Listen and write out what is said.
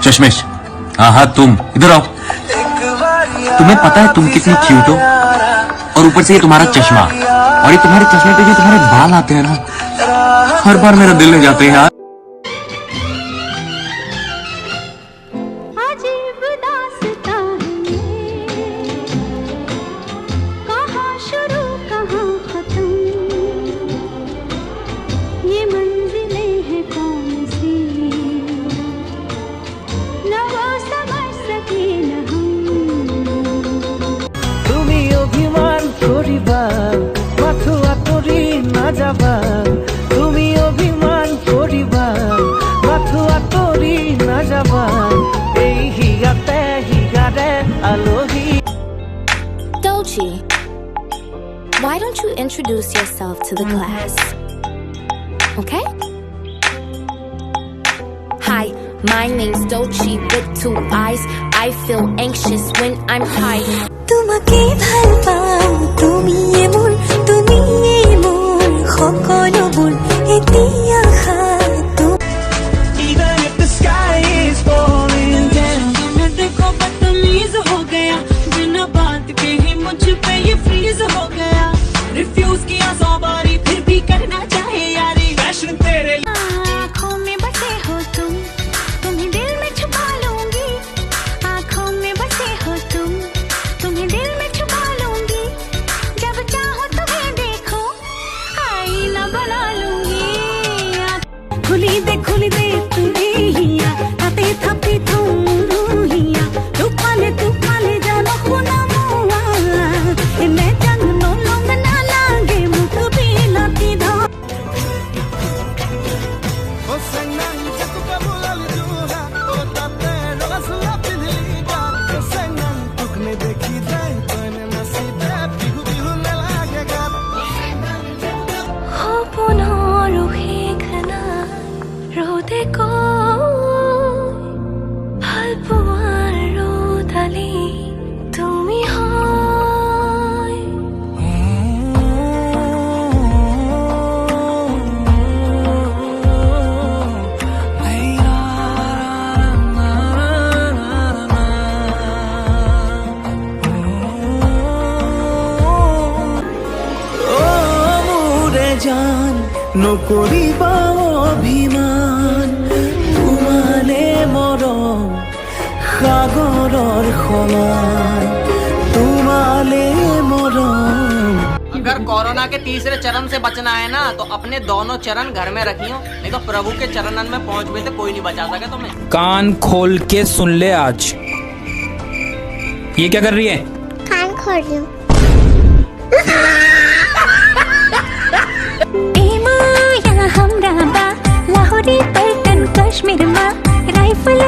चश्मेश, हाँ तुम इधर आओ। तुम्हें पता है तुम कितनी क्यूट हो, और ऊपर से ये तुम्हारा चश्मा, और ये तुम्हारे चश्मे पे जो तुम्हारे बाल आते हैं ना, हर बार मेरा दिल ले जाते हैं यार। Dolce, why don't you introduce yourself to the class? Okay? Hi, my name's Dolce with 2 eyes. I feel anxious when I'm high. তোমাকে ভাল পাও তুমি এমন সকলোবোৰ এতিয়া খাতো Even if the sky is falling down मैं देखो बदतमीज हो गया बिना बात के ही मुझ पे ये फ्रीज हो गया रिफ्यूज किया 100 बारी फिर भी करना चाहे यारी फैशन तेरे आँखों में बसे हो तुम तुम्हें दिल में छुपा लूंगी आँखों में बसे हो तुम तुम्हें दिल में छुपा लूंगी जब चाहो तुम्हें देखो आईना बना लूंगी खुली दे तुझे हिया ताते थापे तुम रूहिया तू पाले जानो खुना मुआ मैं जंग नो लोंग ना लागे मुख भी लाती धा ओ संगन जब कबूल दूंगा ओ ताते रसला पिघलेगा ओ संगन तुकने देखी जाए तने नसीबे बिहु न लागेगा हो पुनः रुहेखना रोदे को ভাল পোৱাৰ ৰোদালি তুমি হয় ও মোরে জান নকৰিবা অভিমান তোমালে মৰম সাগৰৰ সমান তোমালে মৰম। अगर कोरोना के तीसरे चरण से बचना है ना तो अपने दोनों चरण घर में रखियो, नहीं तो प्रभु के चरणन में पहुंच गए तो कोई नहीं बचा सके तुम्हें। कान खोल के सुन ले आज। ये क्या कर रही है? कान खोल रही हूँ। हमरा बा लाहौरी पलटन कश्मीर में राइफल